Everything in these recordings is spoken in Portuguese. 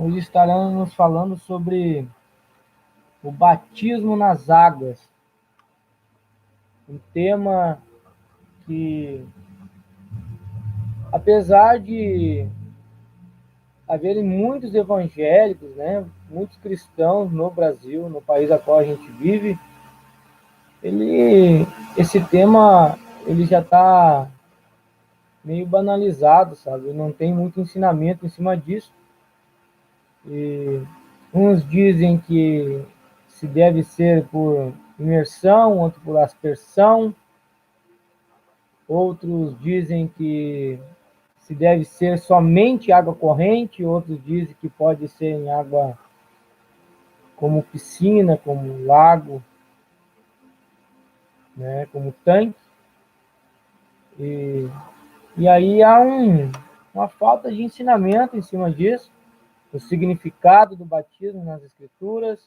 Hoje estaremos falando sobre o batismo nas águas, um tema que, apesar de haverem muitos evangélicos, né, muitos cristãos no Brasil, no país a qual a gente vive, esse tema ele já está meio banalizado, sabe? Não tem muito ensinamento em cima disso. E uns dizem que se deve ser por imersão, outros por aspersão, outros dizem que se deve ser somente água corrente, outros dizem que pode ser em água como piscina, como lago, né, como tanque. E, e aí há uma falta de ensinamento em cima disso, o significado do batismo nas escrituras,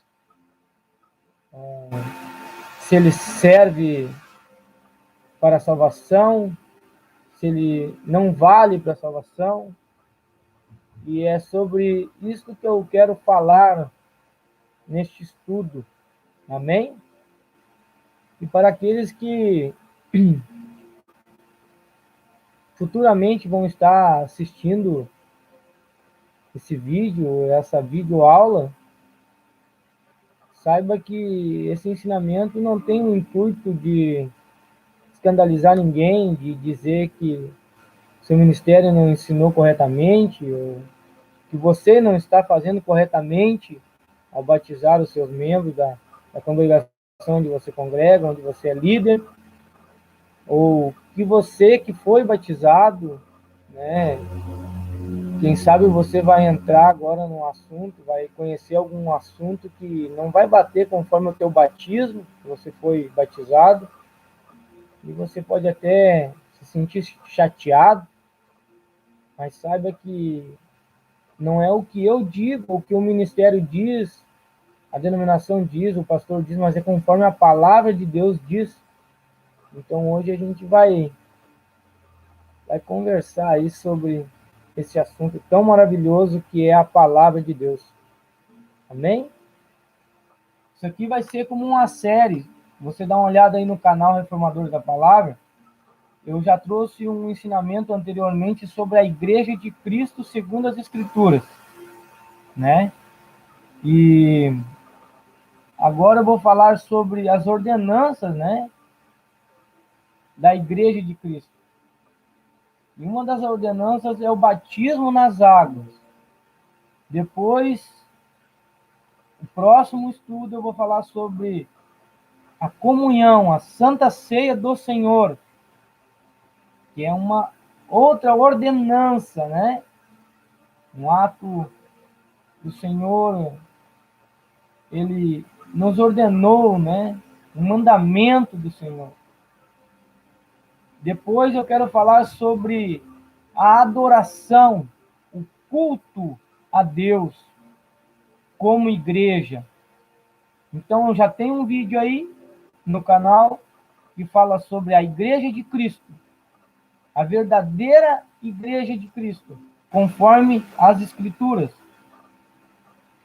se ele serve para a salvação, se ele não vale para a salvação. E é sobre isso que eu quero falar neste estudo. Amém? E para aqueles que futuramente vão estar assistindo esse vídeo, essa videoaula, saiba que esse ensinamento não tem o intuito de escandalizar ninguém, de dizer que seu ministério não ensinou corretamente, ou que você não está fazendo corretamente ao batizar os seus membros da congregação onde você congrega, onde você é líder, ou que você que foi batizado, né, quem sabe você vai entrar agora num assunto, vai conhecer algum assunto que não vai bater conforme o teu batismo, que você foi batizado, e você pode até se sentir chateado, mas saiba que não é o que eu digo, o que o ministério diz, a denominação diz, o pastor diz, mas é conforme a palavra de Deus diz. Então hoje a gente vai conversar aí sobre esse assunto tão maravilhoso que é a palavra de Deus. Amém? Isso aqui vai ser como uma série. Você dá uma olhada aí no canal Reformadores da Palavra. Eu já trouxe um ensinamento anteriormente sobre a Igreja de Cristo segundo as Escrituras, né? E agora eu vou falar sobre as ordenanças, né, da Igreja de Cristo. E uma das ordenanças é o batismo nas águas. Depois, o próximo estudo eu vou falar sobre a comunhão, a Santa Ceia do Senhor, que é uma outra ordenança, né? Um ato do Senhor, ele nos ordenou, né? Um mandamento do Senhor. Depois eu quero falar sobre a adoração, o culto a Deus como igreja. Então eu já tenho um vídeo aí no canal que fala sobre a Igreja de Cristo, a verdadeira Igreja de Cristo, conforme as Escrituras.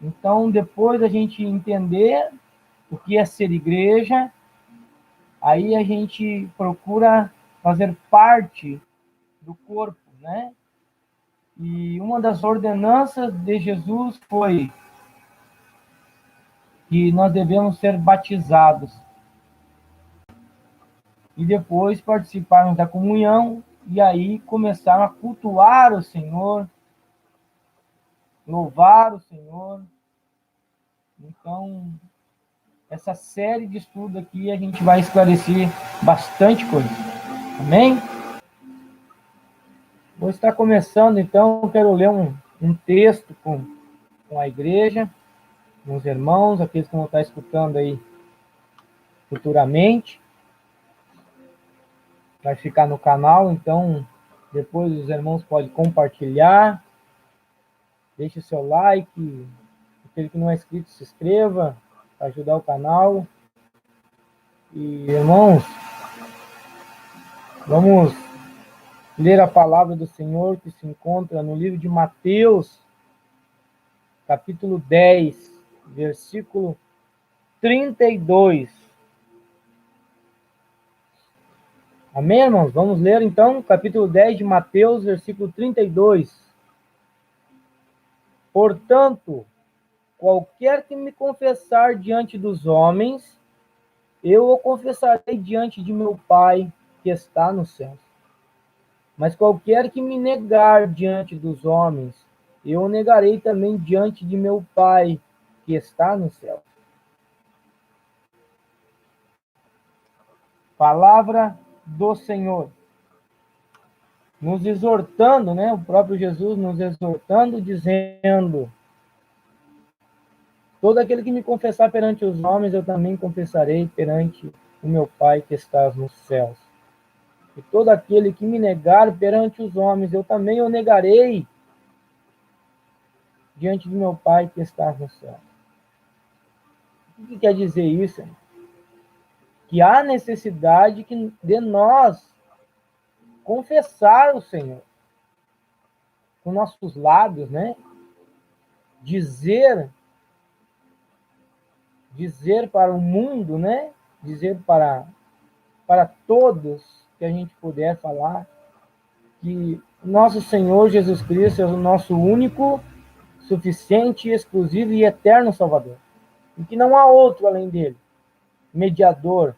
Então, depois a gente entender o que é ser igreja, aí a gente procura fazer parte do corpo, né? E uma das ordenanças de Jesus foi que nós devemos ser batizados e depois participarmos da comunhão e aí começar a cultuar o Senhor, louvar o Senhor. Então, essa série de estudo aqui a gente vai esclarecer bastante coisa. Amém? Vou estar começando, então, quero ler um texto com a igreja, com os irmãos, aqueles que vão estar escutando aí futuramente. Vai ficar no canal, então depois os irmãos podem compartilhar, deixe o seu like, aquele que não é inscrito se inscreva para ajudar o canal. E irmãos, vamos ler a palavra do Senhor que se encontra no livro de Mateus, capítulo 10, versículo 32. Amém, irmãos? Vamos ler, então, capítulo 10 de Mateus, versículo 32. Portanto, qualquer que me confessar diante dos homens, eu o confessarei diante de meu Pai que está no céu. Mas qualquer que me negar diante dos homens, eu o negarei também diante de meu Pai que está no céu. Palavra do Senhor. Nos exortando, né? O próprio Jesus nos exortando, dizendo: todo aquele que me confessar perante os homens, eu também confessarei perante o meu Pai que está nos céus. E todo aquele que me negar perante os homens, eu também o negarei diante do meu Pai que está no céu. O que quer dizer isso? Que há necessidade de nós confessar o Senhor com nossos lábios, né? Dizer para o mundo, né? Dizer para todos que a gente puder falar que nosso Senhor Jesus Cristo é o nosso único, suficiente, exclusivo e eterno Salvador. E que não há outro além dele, mediador,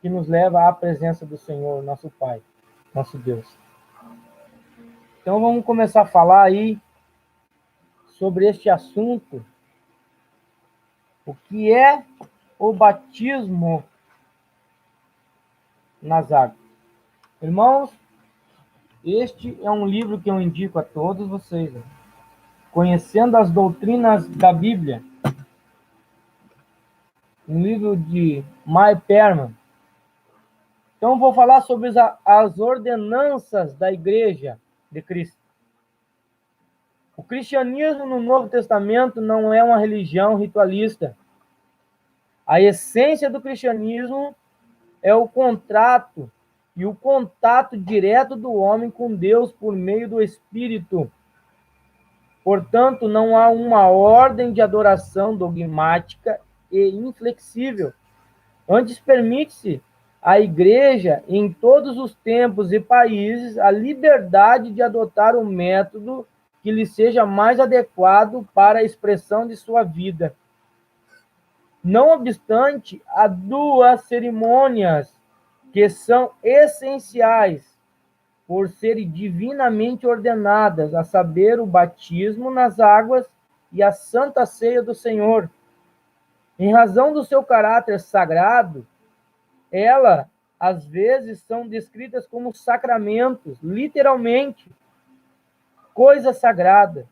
que nos leva à presença do Senhor, nosso Pai, nosso Deus. Então vamos começar a falar aí sobre este assunto. O que é o batismo nas águas? Irmãos, este é um livro que eu indico a todos vocês. Conhecendo as doutrinas da Bíblia. Um livro de Mike Perman. Então, vou falar sobre as ordenanças da Igreja de Cristo. O cristianismo no Novo Testamento não é uma religião ritualista. A essência do cristianismo é o contrato e o contato direto do homem com Deus por meio do Espírito. Portanto, não há uma ordem de adoração dogmática e inflexível. Antes, permite-se à Igreja, em todos os tempos e países, a liberdade de adotar o método que lhe seja mais adequado para a expressão de sua vida. Não obstante, há duas cerimônias que são essenciais por serem divinamente ordenadas, a saber, o batismo nas águas e a Santa Ceia do Senhor. Em razão do seu caráter sagrado, elas, às vezes, são descritas como sacramentos, literalmente, coisa sagrada,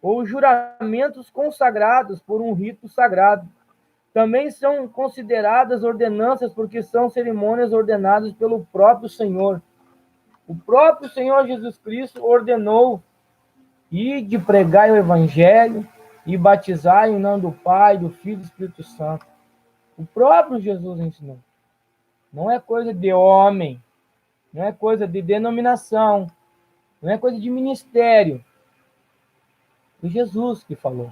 ou juramentos consagrados por um rito sagrado. Também são consideradas ordenanças porque são cerimônias ordenadas pelo próprio Senhor. O próprio Senhor Jesus Cristo ordenou de pregar o Evangelho e batizar em nome do Pai, do Filho e do Espírito Santo. O próprio Jesus ensinou. Não é coisa de homem, não é coisa de denominação, não é coisa de ministério. Foi Jesus que falou.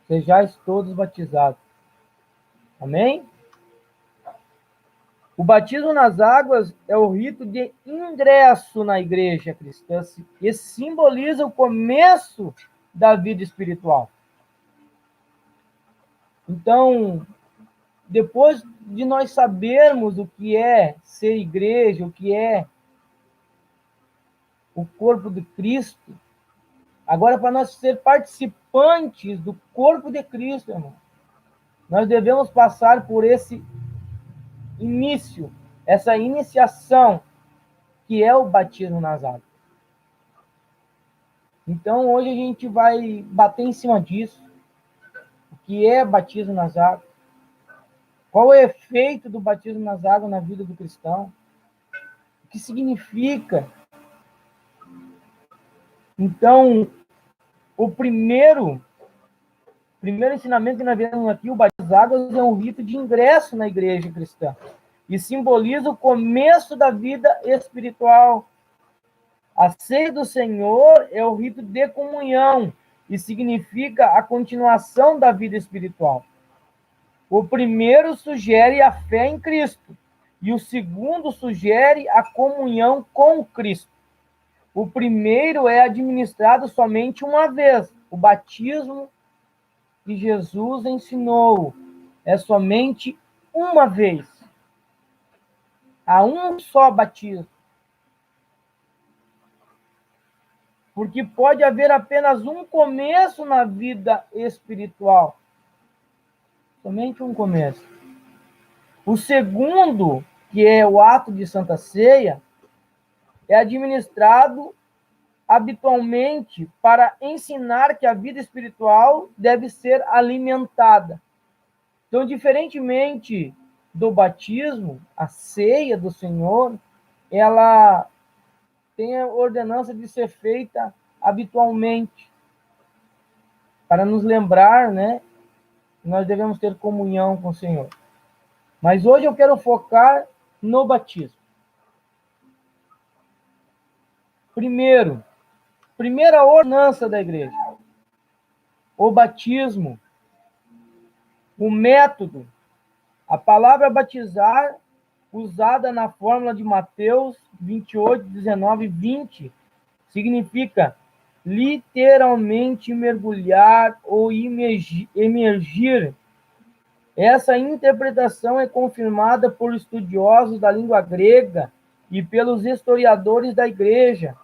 Sejais todos batizados. Amém? O batismo nas águas é o rito de ingresso na igreja cristã e simboliza o começo da vida espiritual. Então, depois de nós sabermos o que é ser igreja, o que é o corpo de Cristo, agora para nós ser participantes do corpo de Cristo, irmão, nós devemos passar por esse início, essa iniciação, que é o batismo nas águas. Então, hoje a gente vai bater em cima disso. O que é batismo nas águas? Qual é o efeito do batismo nas águas na vida do cristão? O que significa? Então, o primeiro ensinamento que nós vemos aqui, o batismo nas águas, é um rito de ingresso na igreja cristã e simboliza o começo da vida espiritual. A ceia do Senhor é o rito de comunhão e significa a continuação da vida espiritual. O primeiro sugere a fé em Cristo e o segundo sugere a comunhão com Cristo. O primeiro é administrado somente uma vez. O batismo que Jesus ensinou é somente uma vez. Há um só batismo. Porque pode haver apenas um começo na vida espiritual. Somente um começo. O segundo, que é o ato de Santa Ceia, é administrado habitualmente para ensinar que a vida espiritual deve ser alimentada. Então, diferentemente do batismo, a ceia do Senhor, ela tem a ordenança de ser feita habitualmente, para nos lembrar, né, que nós devemos ter comunhão com o Senhor. Mas hoje eu quero focar no batismo. Primeira ordenança da igreja. O batismo, o método, a palavra batizar, usada na fórmula de Mateus 28, 19 e 20, significa literalmente mergulhar ou emergir. Essa interpretação é confirmada por estudiosos da língua grega e pelos historiadores da igreja.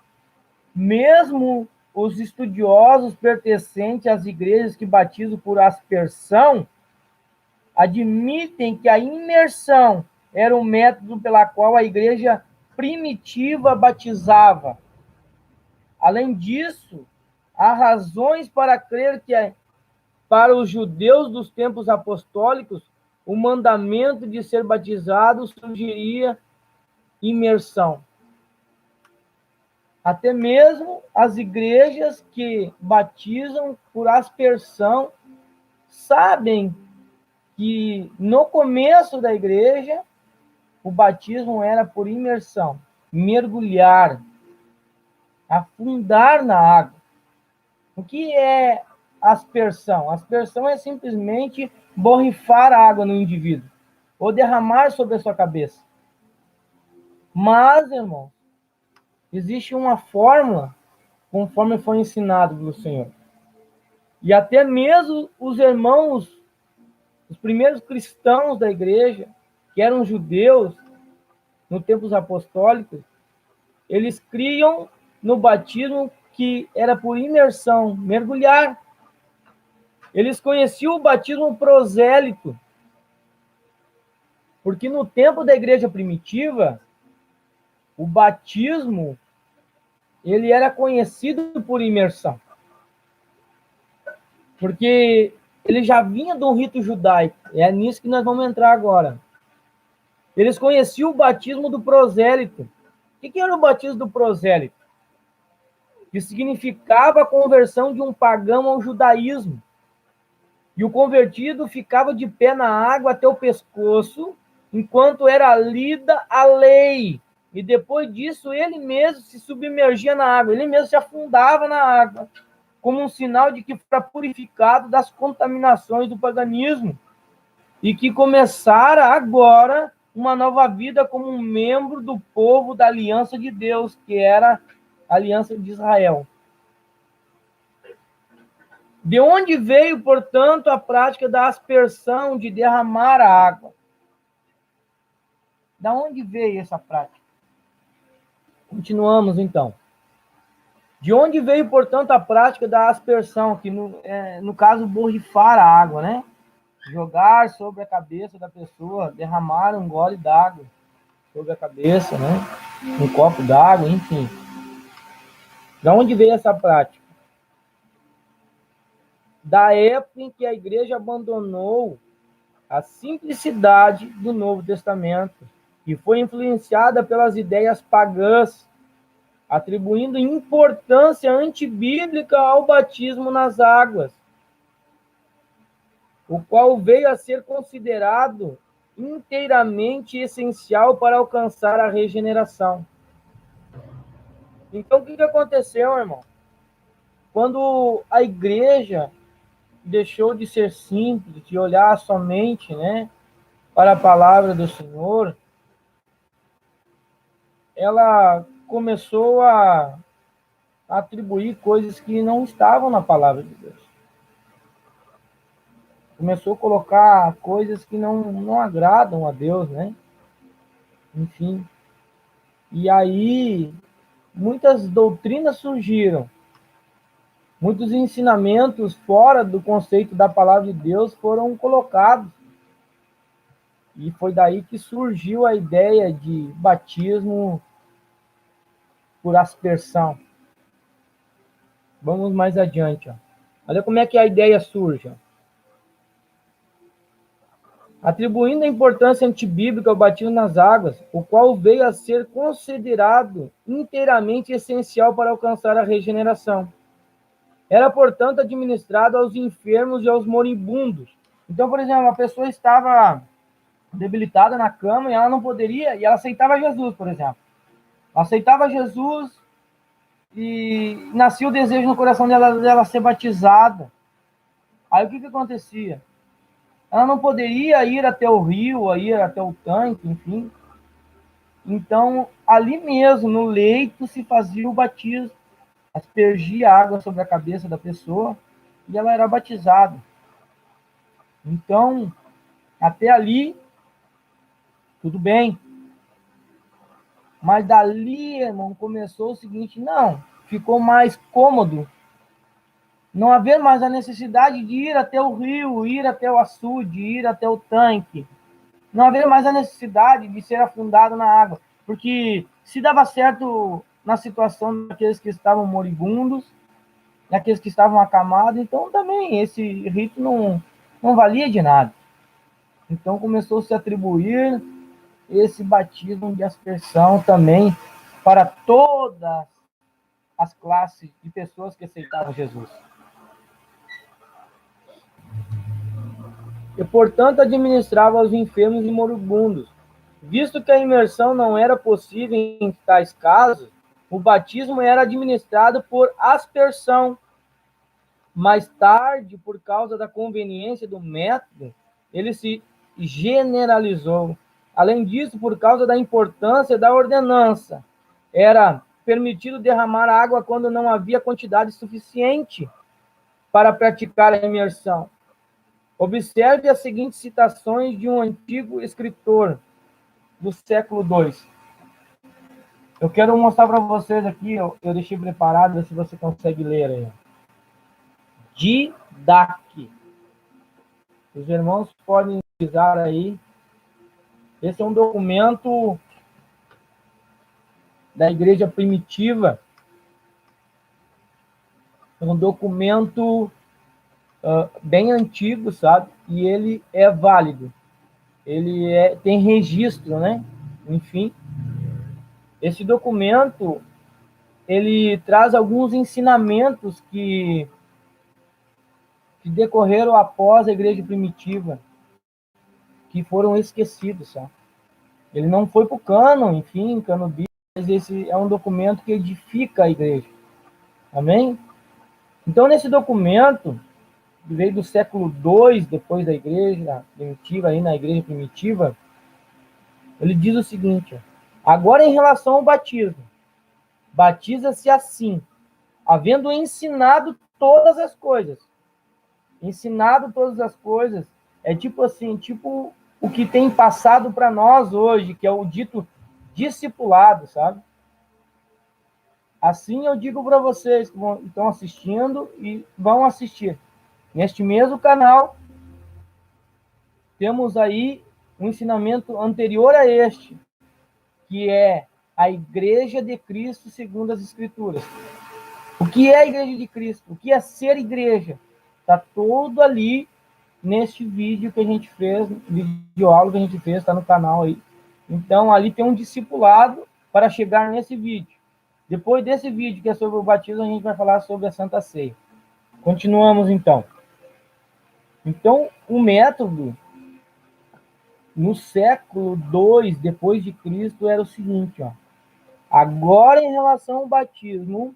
Mesmo os estudiosos pertencentes às igrejas que batizam por aspersão admitem que a imersão era o método pela qual a igreja primitiva batizava. Além disso, há razões para crer que, para os judeus dos tempos apostólicos, o mandamento de ser batizado sugeria imersão. Até mesmo as igrejas que batizam por aspersão sabem que no começo da igreja o batismo era por imersão, mergulhar, afundar na água. O que é aspersão? Aspersão é simplesmente borrifar a água no indivíduo ou derramar sobre a sua cabeça. Mas, irmão, existe uma fórmula conforme foi ensinado pelo Senhor. E até mesmo os irmãos, os primeiros cristãos da igreja, que eram judeus, no tempos apostólicos, eles criam no batismo que era por imersão, mergulhar. Eles conheciam o batismo prosélito, porque no tempo da igreja primitiva, o batismo ele era conhecido por imersão, porque ele já vinha do rito judaico. É nisso que nós vamos entrar agora. Eles conheciam o batismo do prosélito. O que era o batismo do prosélito? Que significava a conversão de um pagão ao judaísmo. E o convertido ficava de pé na água até o pescoço, enquanto era lida a lei. E depois disso, ele mesmo se submergia na água, ele mesmo se afundava na água, como um sinal de que foi purificado das contaminações do paganismo e que começara agora uma nova vida como um membro do povo da aliança de Deus, que era a aliança de Israel. De onde veio, portanto, a prática da aspersão, de derramar a água? Da onde veio essa prática? Continuamos, então. De onde veio, portanto, a prática da aspersão, que no caso, borrifar a água, né? Jogar sobre a cabeça da pessoa, derramar um gole d'água sobre a cabeça, né? Um copo d'água, enfim. De onde veio essa prática? Da época em que a igreja abandonou a simplicidade do Novo Testamento e foi influenciada pelas ideias pagãs, atribuindo importância antibíblica ao batismo nas águas, o qual veio a ser considerado inteiramente essencial para alcançar a regeneração. Então, o que aconteceu, irmão? quando a igreja deixou de ser simples, de olhar somente, né, para a palavra do Senhor, ela começou a atribuir coisas que não estavam na palavra de Deus. Começou a colocar coisas que não agradam a Deus, né? Enfim. E aí, muitas doutrinas surgiram, muitos ensinamentos fora do conceito da palavra de Deus foram colocados. E foi daí que surgiu a ideia de batismo por aspersão. Vamos mais adiante. Ó. Olha como é que a ideia surge. Ó. Atribuindo a importância antibíblica ao batismo nas águas, o qual veio a ser considerado inteiramente essencial para alcançar a regeneração. Era, portanto, administrado aos enfermos e aos moribundos. Então, por exemplo, a pessoa estava debilitada na cama e ela não poderia, e ela aceitava Jesus, por exemplo. Ela aceitava Jesus e nascia o desejo no coração dela ser batizada. Aí o que acontecia? Ela não poderia ir até o rio, ir até o tanque, enfim. Então, ali mesmo, no leito, se fazia o batismo. Aspergia água sobre a cabeça da pessoa e ela era batizada. Então, até ali, tudo bem. Mas dali, irmão, começou o seguinte, não, ficou mais cômodo não haver mais a necessidade de ir até o rio, ir até o açude, ir até o tanque. Não haver mais a necessidade de ser afundado na água. Porque se dava certo na situação daqueles que estavam moribundos, daqueles que estavam acamados, então também esse rito não valia de nada. Então começou a se atribuir esse batismo de aspersão também para todas as classes de pessoas que aceitavam Jesus. E, portanto, administrava aos enfermos e moribundos. Visto que a imersão não era possível em tais casos, o batismo era administrado por aspersão. Mais tarde, por causa da conveniência do método, ele se generalizou. Além disso, por causa da importância da ordenança, era permitido derramar água quando não havia quantidade suficiente para praticar a imersão. Observe as seguintes citações de um antigo escritor do século II. Eu quero mostrar para vocês aqui, eu deixei preparado, ver se você consegue ler aí. Didac. Os irmãos podem utilizar aí. Esse é um documento da igreja primitiva. É um documento bem antigo, sabe? E ele é válido. Ele tem registro, né? Enfim, esse documento, ele traz alguns ensinamentos que decorreram após a igreja primitiva, que foram esquecidos, sabe? Ele não foi para o cano, enfim, cano bíblico, mas esse é um documento que edifica a igreja. Amém? Então, nesse documento, que veio do século II, depois da igreja primitiva, aí na igreja primitiva, ele diz o seguinte, ó, agora em relação ao batismo, batiza-se assim, havendo ensinado todas as coisas. Ensinado todas as coisas é tipo assim, tipo o que tem passado para nós hoje, que é o dito discipulado, sabe? Assim eu digo para vocês que estão assistindo e vão assistir. Neste mesmo canal, temos aí um ensinamento anterior a este, que é a Igreja de Cristo segundo as Escrituras. O que é a Igreja de Cristo? O que é ser igreja? Está tudo ali neste vídeo que a gente fez, vídeo aula que a gente fez, está no canal aí. Então, ali tem um discipulado para chegar nesse vídeo. Depois desse vídeo, que é sobre o batismo, a gente vai falar sobre a Santa Ceia. Continuamos, então. Então, o método, no século II, depois de Cristo, era o seguinte, ó. Agora, em relação ao batismo,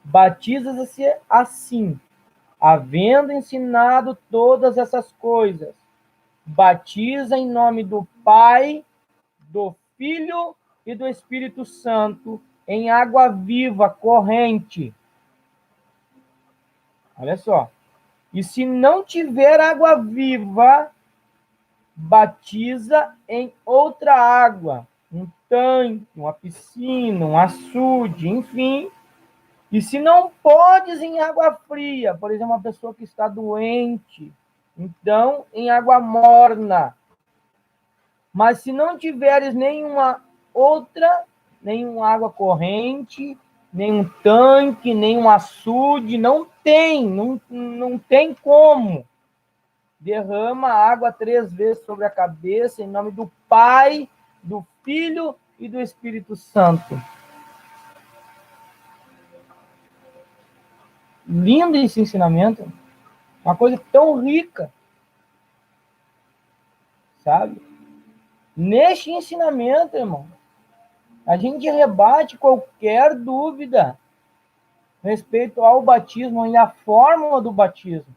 batiza-se assim, havendo ensinado todas essas coisas, batiza em nome do Pai, do Filho e do Espírito Santo, em água viva, corrente. Olha só. E se não tiver água viva, batiza em outra água, um tanque, uma piscina, um açude, enfim. E se não podes em água fria, por exemplo, uma pessoa que está doente, então em água morna. Mas se não tiveres nenhuma outra, nenhuma água corrente, nenhum tanque, nenhum açude, não tem como. Derrama água 3 vezes sobre a cabeça, em nome do Pai, do Filho e do Espírito Santo. Lindo esse ensinamento. Uma coisa tão rica. Sabe? Neste ensinamento, irmão, a gente rebate qualquer dúvida respeito ao batismo e à fórmula do batismo.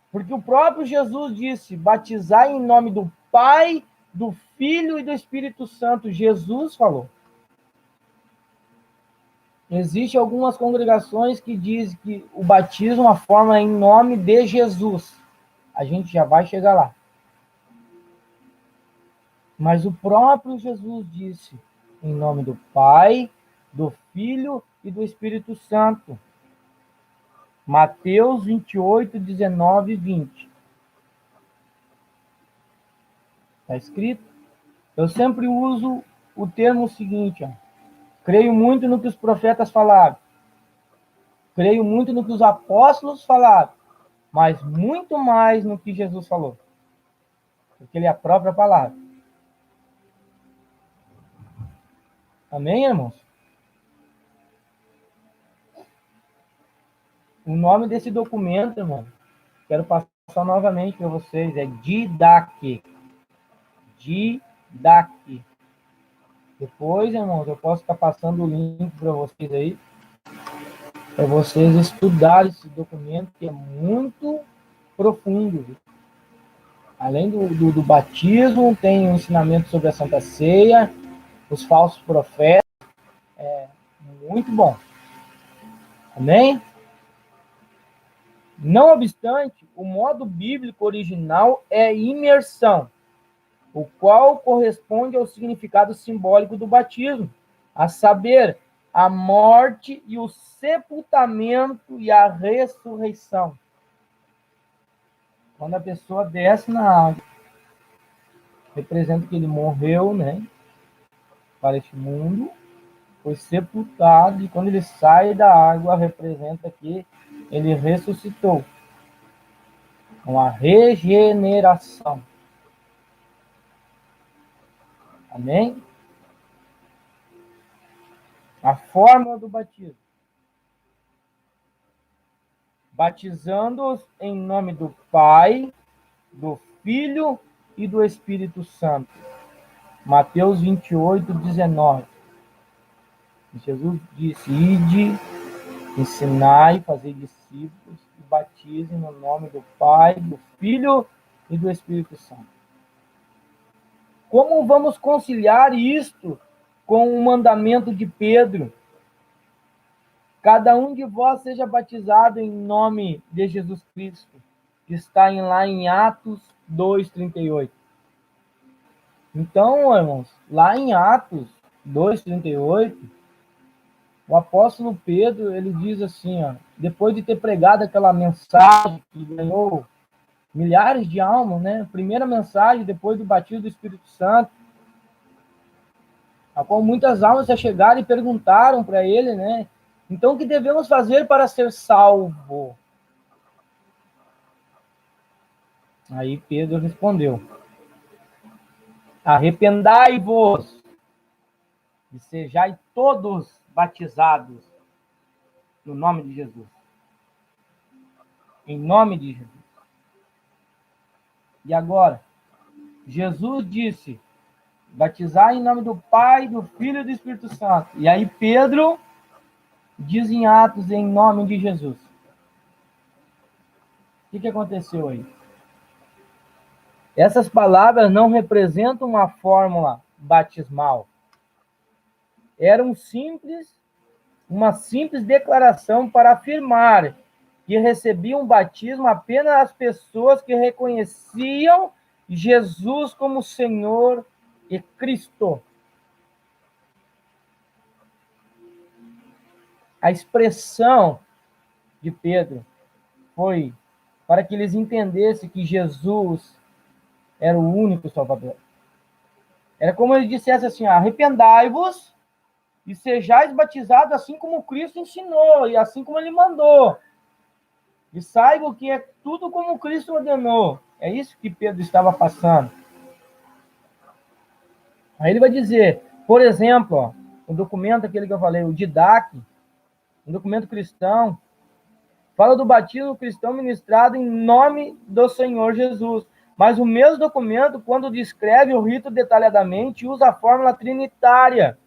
Porque o próprio Jesus disse, batizar em nome do Pai, do Filho e do Espírito Santo. Jesus falou. Existem algumas congregações que dizem que o batismo, a forma é em nome de Jesus. A gente já vai chegar lá. Mas o próprio Jesus disse, em nome do Pai, do Filho e do Espírito Santo. Mateus 28, 19 e 20. Está escrito? Eu sempre uso o termo seguinte, ó. Creio muito no que os profetas falaram. Creio muito no que os apóstolos falaram. Mas muito mais no que Jesus falou. Porque ele é a própria palavra. Amém, irmãos? O nome desse documento, irmão, quero passar novamente para vocês, é Didache. Didache. Depois, irmãos, eu posso estar passando o link para vocês aí, para vocês estudarem esse documento, que é muito profundo. Viu? Além do batismo, tem um ensinamento sobre a Santa Ceia, os falsos profetas. É muito bom. Amém? Não obstante, o modo bíblico original é imersão, o qual corresponde ao significado simbólico do batismo, a saber, a morte e o sepultamento e a ressurreição. Quando a pessoa desce na água, representa que ele morreu, né, para este mundo, foi sepultado, e quando ele sai da água, representa que ele ressuscitou. Uma regeneração. Amém? A fórmula do batismo. Batizando-os em nome do Pai, do Filho e do Espírito Santo. Mateus 28, 19. Jesus disse, ide, ensinai, fazei discípulos e batizem no nome do Pai, do Filho e do Espírito Santo. Como vamos conciliar isto com o mandamento de Pedro? Cada um de vós seja batizado em nome de Jesus Cristo, que está lá em Atos 2:38. Então, irmãos, lá em Atos 2:38, o apóstolo Pedro, ele diz assim, ó, depois de ter pregado aquela mensagem que ganhou milhares de almas, né? Primeira mensagem depois do batismo do Espírito Santo, a qual muitas almas já chegaram e perguntaram para ele, né? Então, o que devemos fazer para ser salvo? Aí Pedro respondeu, arrependai-vos e sejai todos batizados no nome de Jesus. Em nome de Jesus. E agora, Jesus disse, Batizar em nome do Pai, do Filho e do Espírito Santo. E aí Pedro diz em Atos, em nome de Jesus. O que aconteceu aí? Essas palavras não representam uma fórmula batismal. Era uma simples declaração para afirmar que recebiam batismo apenas as pessoas que reconheciam Jesus como Senhor e Cristo. A expressão de Pedro foi para que eles entendessem que Jesus era o único Salvador. Era como ele dissesse assim: arrependai-vos e sejais batizados assim como Cristo ensinou e assim como ele mandou. E saibam que é tudo como Cristo ordenou. É isso que Pedro estava passando. Aí ele vai dizer, por exemplo, o documento aquele que eu falei, o Didac, um documento cristão, fala do batismo cristão ministrado em nome do Senhor Jesus. Mas o mesmo documento, quando descreve o rito detalhadamente, usa a fórmula trinitária.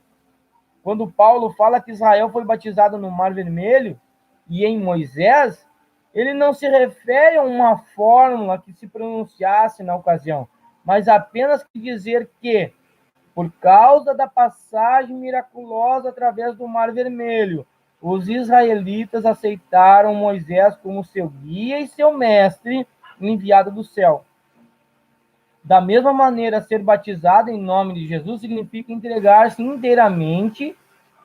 Quando Paulo fala que Israel foi batizado no Mar Vermelho e em Moisés, ele não se refere a uma fórmula que se pronunciasse na ocasião, mas apenas dizer que, por causa da passagem miraculosa através do Mar Vermelho, os israelitas aceitaram Moisés como seu guia e seu mestre enviado do céu. Da mesma maneira, ser batizado em nome de Jesus significa entregar-se inteiramente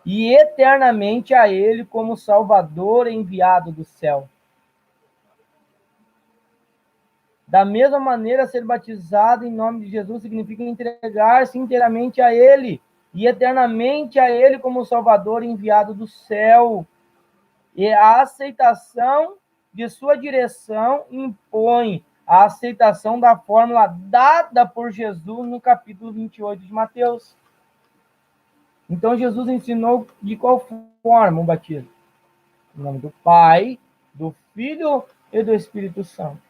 e eternamente a Ele como Salvador enviado do céu. Da mesma maneira, ser batizado em nome de Jesus significa entregar-se inteiramente a Ele e eternamente a Ele como Salvador enviado do céu. E a aceitação de sua direção impõe a aceitação da fórmula dada por Jesus no capítulo 28 de Mateus. Então, Jesus ensinou de qual forma o batismo? Em nome do Pai, do Filho e do Espírito Santo.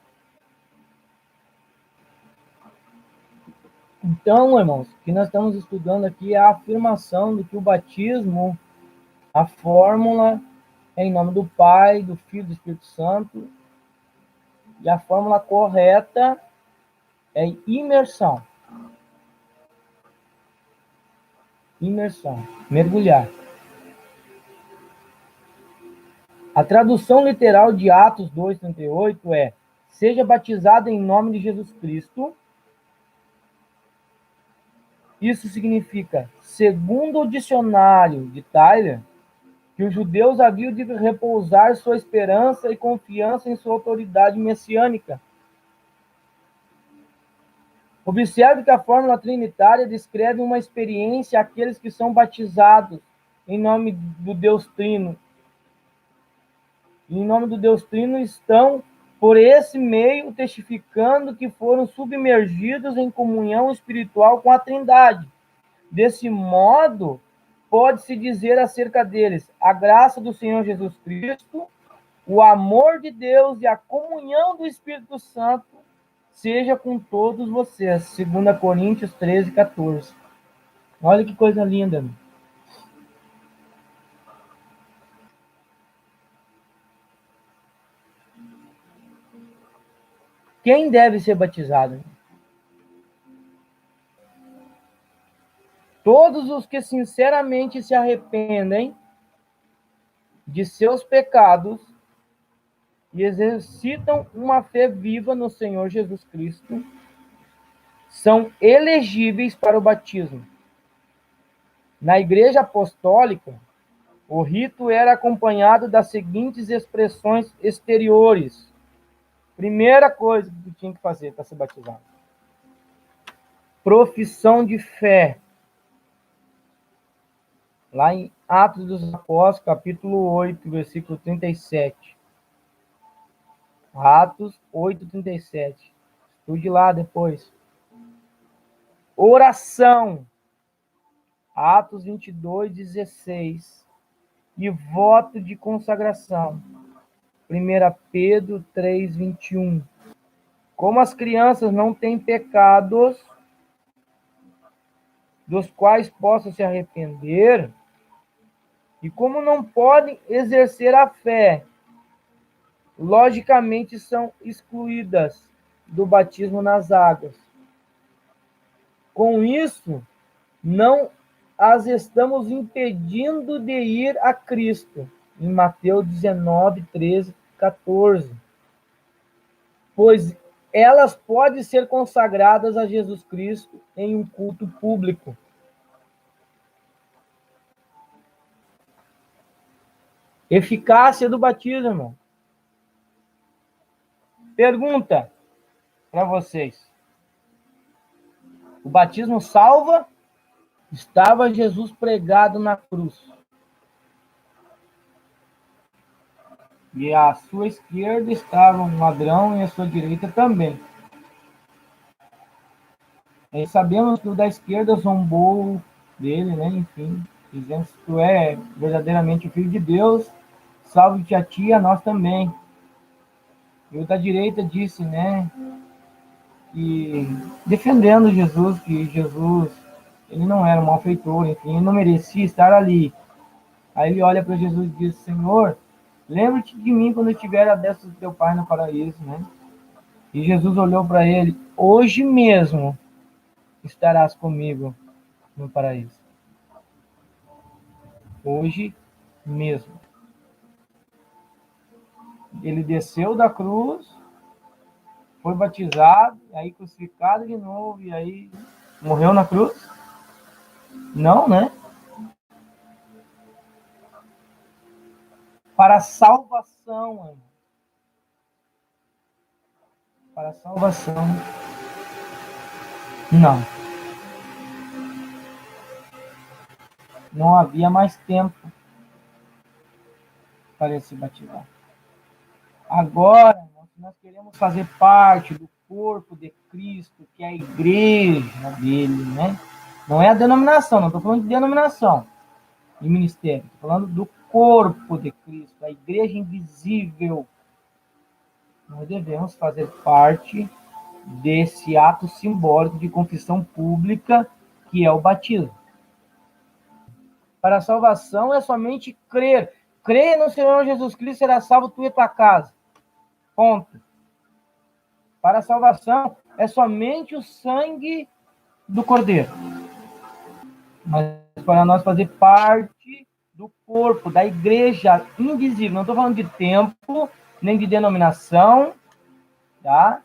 Então, irmãos, o que nós estamos estudando aqui é a afirmação de que o batismo, a fórmula é em nome do Pai, do Filho e do Espírito Santo, e a fórmula correta é imersão. Imersão, mergulhar. A tradução literal de Atos 2:38 é: seja batizado em nome de Jesus Cristo. Isso significa, segundo o dicionário de Tyler, que os judeus haviam de repousar sua esperança e confiança em sua autoridade messiânica. Observe que a fórmula trinitária descreve uma experiência àqueles que são batizados em nome do Deus Trino. Em nome do Deus Trino estão, por esse meio, testificando que foram submergidos em comunhão espiritual com a Trindade. Desse modo, pode-se dizer acerca deles: a graça do Senhor Jesus Cristo, o amor de Deus e a comunhão do Espírito Santo seja com todos vocês. 2 Coríntios 13:14. Olha que coisa linda. Quem deve ser batizado? Todos os que sinceramente se arrependem de seus pecados e exercitam uma fé viva no Senhor Jesus Cristo são elegíveis para o batismo. Na Igreja Apostólica, o rito era acompanhado das seguintes expressões exteriores. Primeira coisa que tu tinha que fazer para ser batizado: profissão de fé. Lá em Atos dos Apóstolos, capítulo 8, versículo 37. Atos 8:37. Estude lá depois. Oração. Atos 22:16. E voto de consagração. 1 Pedro 3:21. Como as crianças não têm pecados, dos quais possam se arrepender, e como não podem exercer a fé, logicamente são excluídas do batismo nas águas. Com isso, não as estamos impedindo de ir a Cristo, em Mateus 19, 13, 14. Pois elas podem ser consagradas a Jesus Cristo em um culto público. Eficácia do batismo, irmão. Pergunta para vocês. O batismo salva? Estava Jesus pregado na cruz. E à sua esquerda estava um ladrão e à sua direita também. E sabemos que o da esquerda zombou dele, né? Enfim, dizendo que tu é verdadeiramente o Filho de Deus, salve-te a ti e a nós também. E o da direita disse, né? E defendendo Jesus, que Jesus, ele não era um malfeitor, enfim, ele não merecia estar ali. Aí ele olha para Jesus e diz, Senhor, lembra-te de mim quando eu estiver à destra do teu Pai no paraíso, né? E Jesus olhou para ele, hoje mesmo estarás comigo no paraíso. Hoje mesmo. Ele desceu da cruz, foi batizado, aí crucificado de novo, e aí morreu na cruz? Não, né? Para a salvação, irmão. Para a salvação. Não. Não havia mais tempo para se batizar. Agora, nós queremos fazer parte do corpo de Cristo, que é a igreja dele, né? Não é a denominação, não estou falando de denominação de ministério, estou falando do corpo de Cristo, a igreja invisível. Nós devemos fazer parte desse ato simbólico de confissão pública, que é o batismo. Para a salvação é somente crer. Creia no Senhor Jesus Cristo, será salvo tu e tua casa. Ponto. Para a salvação é somente o sangue do Cordeiro. Mas para nós fazer parte do corpo, da igreja invisível. Não estou falando de tempo, nem de denominação, tá?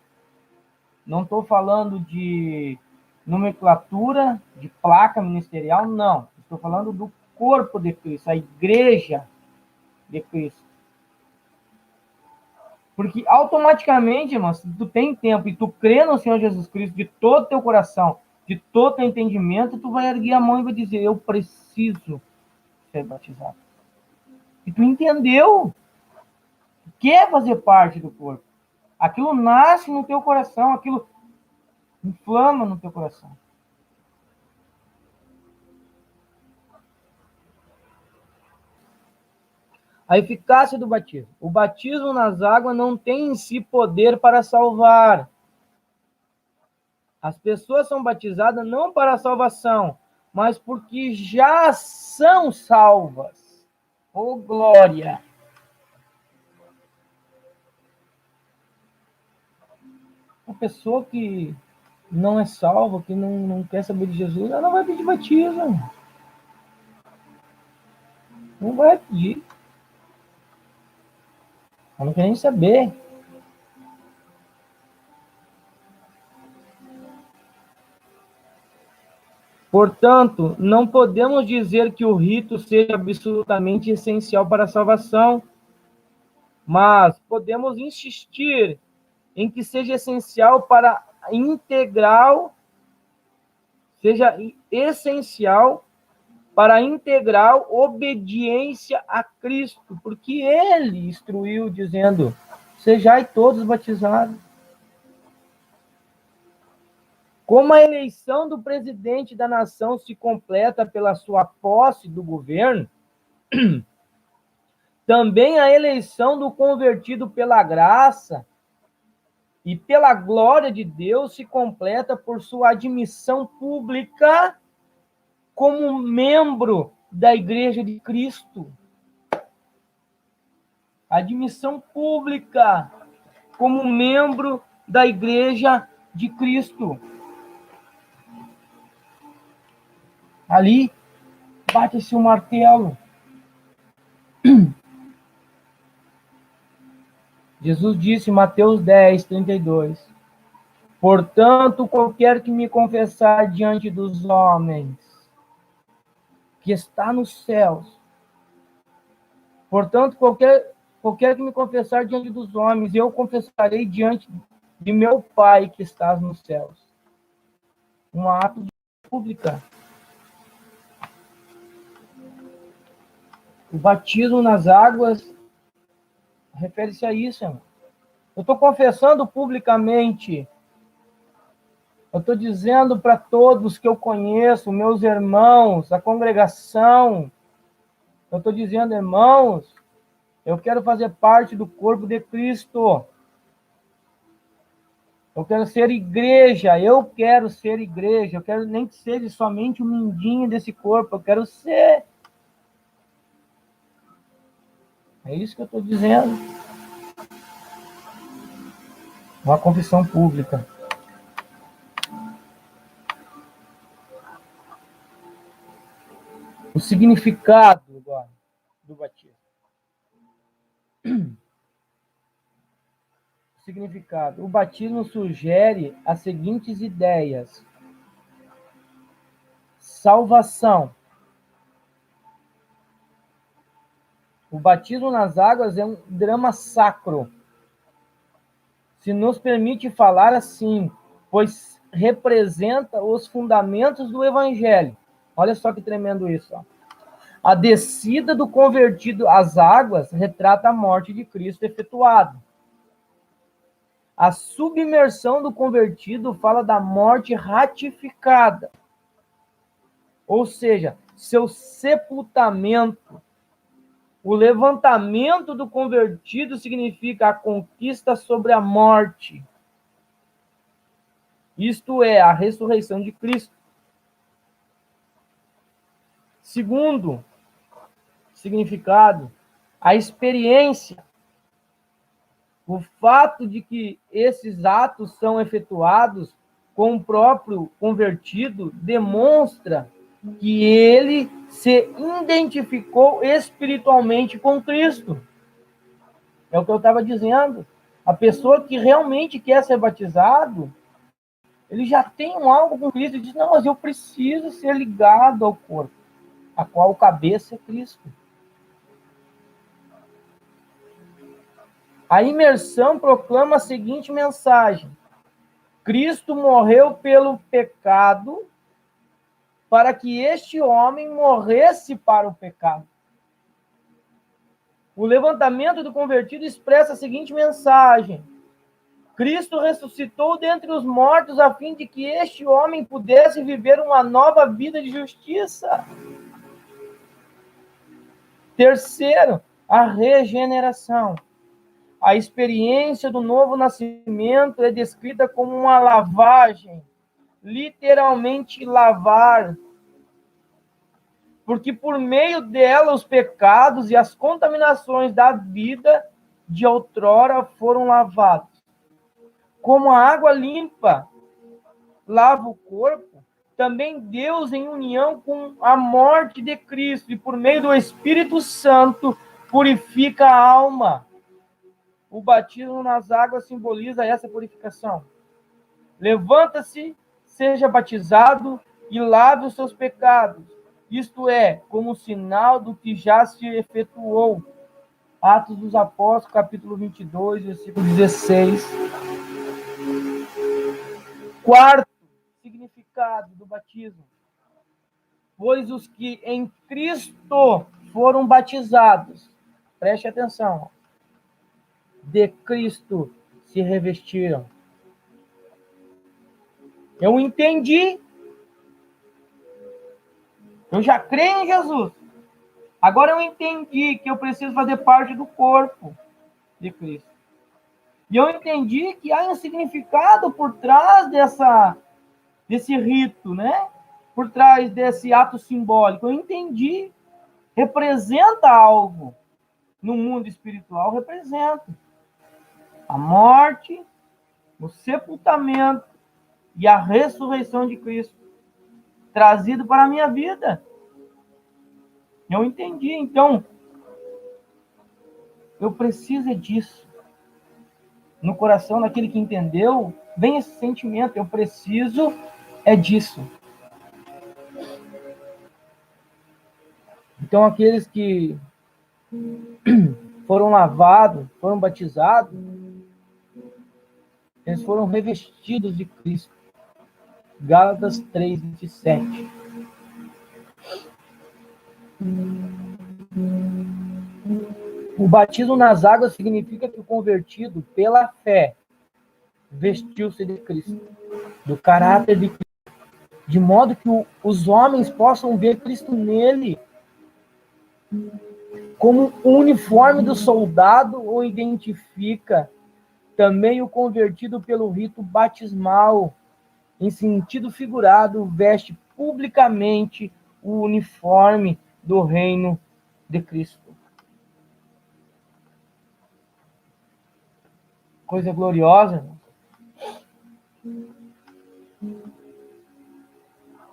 Não estou falando de nomenclatura, de placa ministerial, não. Estou falando do corpo de Cristo, a igreja de Cristo. Porque automaticamente, irmão, se tu tem tempo e tu crê no Senhor Jesus Cristo de todo o teu coração, de todo o teu entendimento, tu vai erguer a mão e vai dizer, eu preciso ser batizado. E tu entendeu, quer fazer parte do corpo. Aquilo nasce no teu coração, aquilo inflama no teu coração. A eficácia do batismo. O batismo nas águas não tem em si poder para salvar. As pessoas são batizadas não para a salvação, mas porque já são salvas. Oh, glória! Uma pessoa que não é salva, que não quer saber de Jesus, ela não vai pedir batismo. Não vai pedir. Ela não quer nem saber. Portanto, não podemos dizer que o rito seja absolutamente essencial para a salvação, mas podemos insistir em que seja essencial para a integral obediência a Cristo, porque ele instruiu dizendo, sejai todos batizados. Como a eleição do presidente da nação se completa pela sua posse do governo, também a eleição do convertido pela graça e pela glória de Deus se completa por sua admissão pública como membro da Igreja de Cristo. Admissão pública como membro da Igreja de Cristo. Ali, bate-se o martelo. Jesus disse em Mateus 10, 32, portanto, qualquer que me confessar diante dos homens, que está nos céus, portanto, qualquer que me confessar diante dos homens, eu confessarei diante de meu Pai que está nos céus. Um ato de pública. O batismo nas águas refere-se a isso, irmão. Eu estou confessando publicamente. Eu estou dizendo para todos que eu conheço, meus irmãos, a congregação. Eu estou dizendo, irmãos, eu quero fazer parte do corpo de Cristo. Eu quero ser igreja. Eu quero ser igreja. Eu quero nem que seja somente um mindinho desse corpo. Eu quero ser. É isso que eu estou dizendo. Uma confissão pública. O significado agora do batismo. O significado. O batismo sugere as seguintes ideias: salvação. O batismo nas águas é um drama sacro. Se nos permite falar assim, pois representa os fundamentos do Evangelho. Olha só que tremendo isso. Ó. A descida do convertido às águas retrata a morte de Cristo efetuada. A submersão do convertido fala da morte ratificada. Ou seja, seu sepultamento. O levantamento do convertido significa a conquista sobre a morte. Isto é, a ressurreição de Cristo. Segundo significado, a experiência. O fato de que esses atos são efetuados com o próprio convertido demonstra que ele se identificou espiritualmente com Cristo. É o que eu estava dizendo. A pessoa que realmente quer ser batizado, ele já tem algo com Cristo e diz, não, mas eu preciso ser ligado ao corpo, a qual o cabeça é Cristo. A imersão proclama a seguinte mensagem: Cristo morreu pelo pecado para que este homem morresse para o pecado. O levantamento do convertido expressa a seguinte mensagem: Cristo ressuscitou dentre os mortos a fim de que este homem pudesse viver uma nova vida de justiça. Terceiro, a regeneração. A experiência do novo nascimento é descrita como uma lavagem, literalmente lavar, porque por meio dela os pecados e as contaminações da vida de outrora foram lavados. Como a água limpa lava o corpo, também Deus, em união com a morte de Cristo e por meio do Espírito Santo, purifica a alma. O batismo nas águas simboliza essa purificação. Levanta-se, seja batizado e lave os seus pecados. Isto é, como sinal do que já se efetuou. Atos dos Apóstolos, capítulo 22, versículo 16. Quarto significado do batismo. Pois os que em Cristo foram batizados, preste atenção, de Cristo se revestiram. Eu entendi. Eu já creio em Jesus. Agora eu entendi que eu preciso fazer parte do corpo de Cristo. E eu entendi que há um significado por trás desse rito, né? por trás desse ato simbólico? Eu entendi. Representa algo no mundo espiritual, representa a morte, o sepultamento e a ressurreição de Cristo, trazido para a minha vida. Eu entendi. Então, eu preciso disso. No coração daquele que entendeu, vem esse sentimento. Eu preciso disso. Então, aqueles que foram lavados, foram batizados, eles foram revestidos de Cristo. Gálatas 3:27. O batismo nas águas significa que o convertido, pela fé, vestiu-se de Cristo, do caráter de Cristo, de modo que os homens possam ver Cristo nele, como o uniforme do soldado o identifica. Também o convertido pelo rito batismal, em sentido figurado, veste publicamente o uniforme do reino de Cristo. Coisa gloriosa.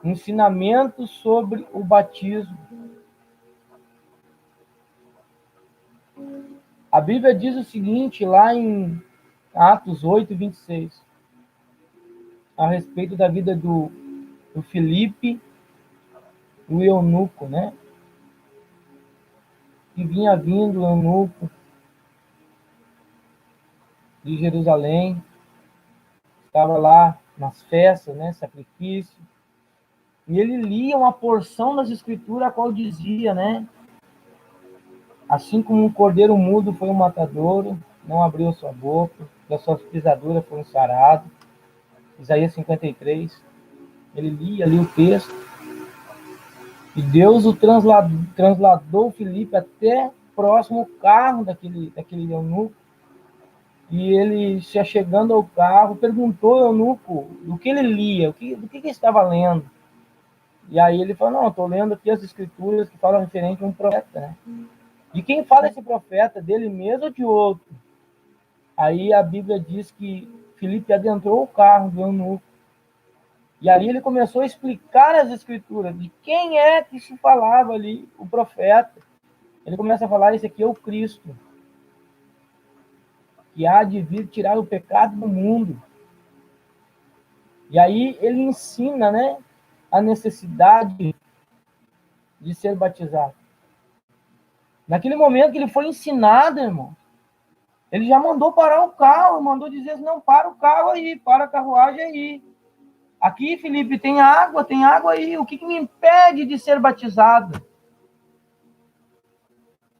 Ensinamento sobre o batismo. A Bíblia diz o seguinte, lá em Atos 8:26, a respeito da vida do Filipe, o eunuco, né? Que vinha vindo o eunuco de Jerusalém, estava lá nas festas, né? Sacrifício. E ele lia uma porção das Escrituras, a qual dizia, né? Assim como um cordeiro mudo foi um matadouro, não abriu sua boca, das suas pisaduras foram sarados. Isaías 53. Ele lia ali o texto. E Deus o transladou Filipe até próximo ao carro daquele eunuco. E ele, se achegando ao carro, perguntou ao eunuco do que ele lia, do que ele estava lendo. E aí ele falou, não, estou lendo aqui as escrituras que falam referente a um profeta, né? De quem fala esse profeta? Dele mesmo ou de outro? Aí a Bíblia diz que Filipe adentrou o carro do eunuco. E ali ele começou a explicar as escrituras, de quem é que se falava ali, o profeta. Ele começa a falar, esse aqui é o Cristo, que há de vir tirar o pecado do mundo. E aí ele ensina, né, a necessidade de ser batizado. Naquele momento que ele foi ensinado, irmão, ele já mandou parar o carro, mandou dizer assim, não, para o carro aí, para a carruagem aí. Aqui, Filipe, tem água aí. O que me impede de ser batizado?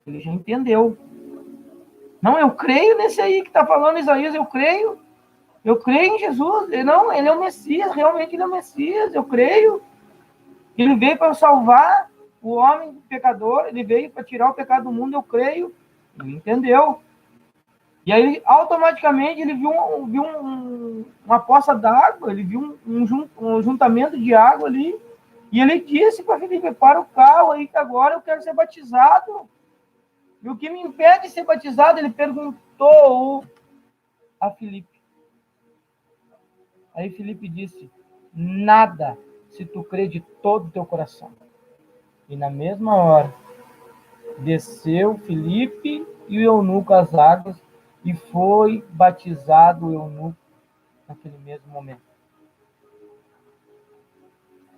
Ele já entendeu. Não, eu creio nesse aí que está falando Isaías, eu creio em Jesus. Não, ele é o Messias, realmente ele é o Messias, eu creio. Ele veio para salvar o homem pecador, ele veio para tirar o pecado do mundo, eu creio. Ele entendeu. E aí, automaticamente, ele viu uma poça d'água, ele viu um juntamento de água ali, e ele disse para Filipe, para o carro aí, que agora eu quero ser batizado. E o que me impede de ser batizado? Ele perguntou a Filipe. Aí Filipe disse, nada, se tu crê de todo o teu coração. E na mesma hora, desceu Filipe e o eunuco às águas, e foi batizado o eunuco naquele mesmo momento.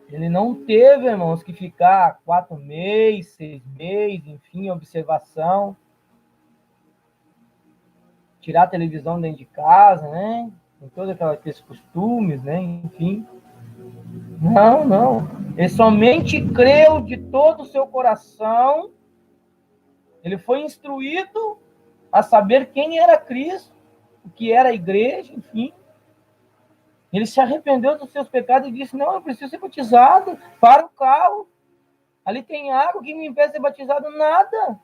Ele não teve, irmãos, que ficar 4 meses, 6 meses, enfim, observação, tirar a televisão dentro de casa, né? Com todos aqueles costumes, né? Enfim. Não. Ele somente creu de todo o seu coração. Ele foi instruído a saber quem era Cristo, o que era a igreja, enfim. Ele se arrependeu dos seus pecados e disse, não, eu preciso ser batizado, para o carro. Ali tem água, que me impede de ser batizado? Nada.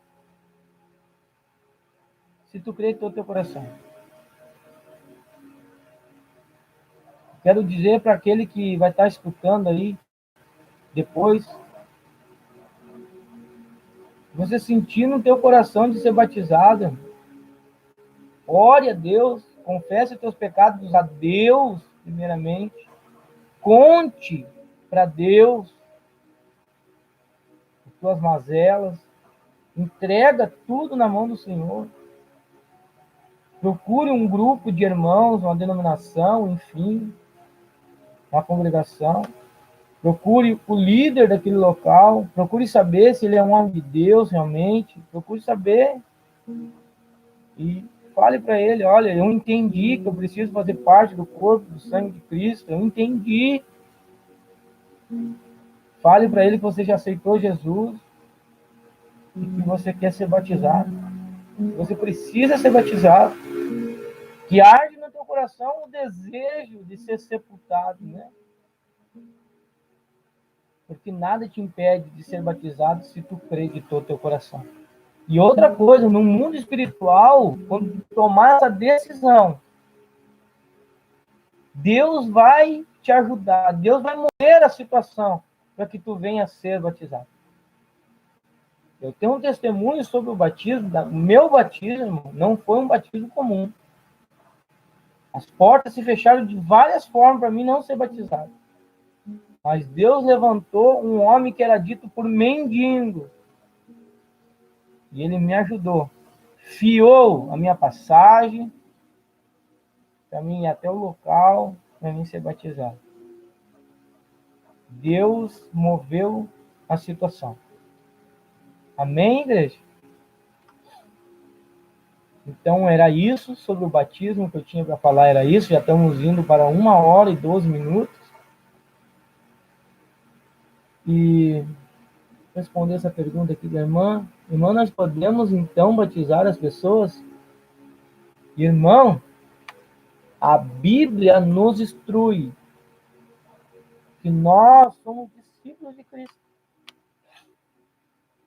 Se tu crê em todo o teu coração. Quero dizer para aquele que vai estar escutando aí, depois. Você sentir no teu coração de ser batizado, ore a Deus, confesse os teus pecados a Deus, primeiramente. Conte para Deus as tuas mazelas. Entrega tudo na mão do Senhor. Procure um grupo de irmãos, uma denominação, enfim, uma congregação. Procure o líder daquele local. Procure saber se ele é um homem de Deus realmente. Procure saber e fale para ele: olha, eu entendi que eu preciso fazer parte do corpo, do sangue de Cristo. Eu entendi. Fale para ele que você já aceitou Jesus e que você quer ser batizado. Você precisa ser batizado. Que arde no teu coração o desejo de ser sepultado, né? Porque nada te impede de ser batizado se tu crê de todo o teu coração. E outra coisa, no mundo espiritual, quando tu tomar essa decisão, Deus vai te ajudar, Deus vai mover a situação para que tu venha a ser batizado. Eu tenho um testemunho sobre o batismo, o meu batismo não foi um batismo comum. As portas se fecharam de várias formas para mim não ser batizado. Mas Deus levantou um homem que era dito por mendigo. E ele me ajudou. Fiou a minha passagem para mim ir até o local para mim ser batizado. Deus moveu a situação. Amém, igreja? Então, era isso sobre o batismo que eu tinha para falar, era isso. Já estamos indo para 1 hora e 12 minutos. E responder essa pergunta aqui da irmã. Irmã, nós podemos, então, batizar as pessoas? Irmão, a Bíblia nos instrui que nós somos discípulos de Cristo.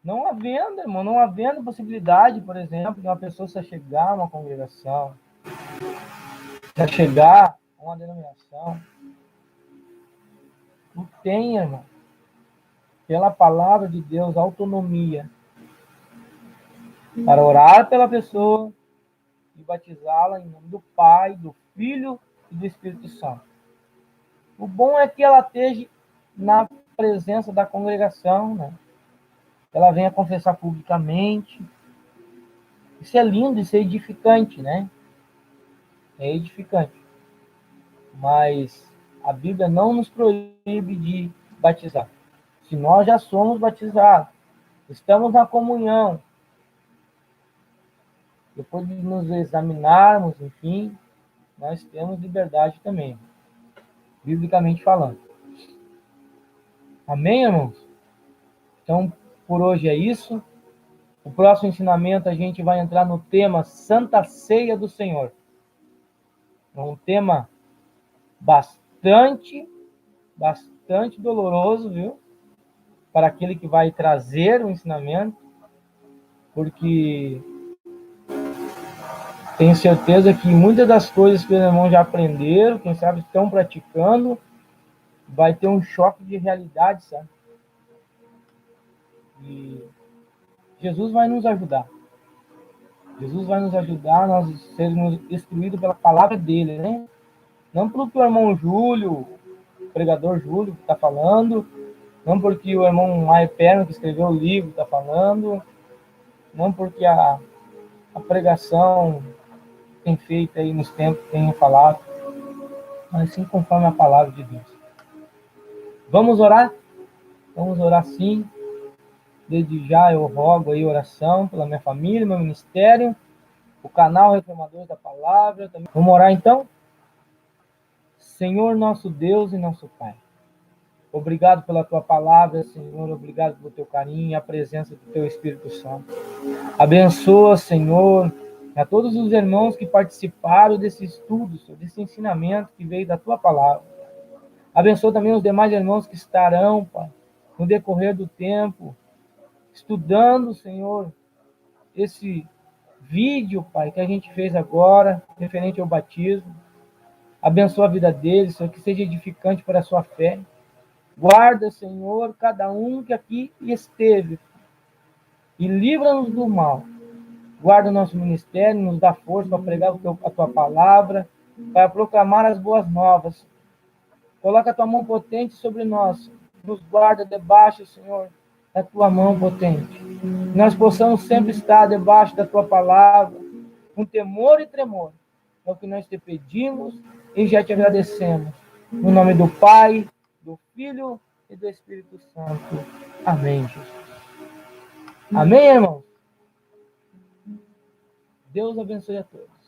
Não havendo, irmão, não havendo possibilidade, por exemplo, de uma pessoa se chegar a uma congregação, se chegar a uma denominação, tu tem, irmão, pela palavra de Deus, autonomia para orar pela pessoa e batizá-la em nome do Pai, do Filho e do Espírito Santo. O bom é que ela esteja na presença da congregação, né? Ela venha confessar publicamente. Isso é lindo, isso é edificante, né? É edificante. Mas a Bíblia não nos proíbe de batizar. Se nós já somos batizados, estamos na comunhão, depois de nos examinarmos, enfim, nós temos liberdade também, biblicamente falando. Amém, irmãos? Então, por hoje é isso. O próximo ensinamento a gente vai entrar no tema Santa Ceia do Senhor. É um tema bastante doloroso, viu? Para aquele que vai trazer o ensinamento, porque tenho certeza que muitas das coisas que os irmãos já aprenderam, quem sabe estão praticando, vai ter um choque de realidade, sabe? E Jesus vai nos ajudar. Jesus vai nos ajudar, nós sermos instruídos pela palavra dele, né? Não pelo que o irmão Júlio, o pregador Júlio, está falando, não porque o irmão Maio Perno, que escreveu o livro, está falando, não porque a pregação tem feito aí nos tempos, tem falado, mas sim conforme a palavra de Deus. Vamos orar? Vamos orar sim. Desde já eu rogo aí oração pela minha família, meu ministério, o canal Reformadores da Palavra. Também. Vamos orar então? Senhor nosso Deus e nosso Pai, obrigado pela tua palavra, Senhor, obrigado pelo teu carinho e a presença do teu Espírito Santo. Abençoa, Senhor, a todos os irmãos que participaram desse estudo, desse ensinamento que veio da tua palavra. Abençoa também os demais irmãos que estarão, Pai, no decorrer do tempo, estudando, Senhor, esse vídeo, Pai, que a gente fez agora, referente ao batismo. Abençoa a vida deles, Senhor, que seja edificante para a sua fé. Guarda, Senhor, cada um que aqui esteve e livra-nos do mal. Guarda o nosso ministério, nos dá força para pregar a tua palavra, para proclamar as boas novas. Coloca a tua mão potente sobre nós. Nos guarda debaixo, Senhor, da tua mão potente. Nós possamos sempre estar debaixo da tua palavra, com temor e tremor. É o que nós te pedimos e já te agradecemos. No nome do Pai, do Filho e do Espírito Santo. Amém, Jesus. Amém, irmãos? Deus abençoe a todos.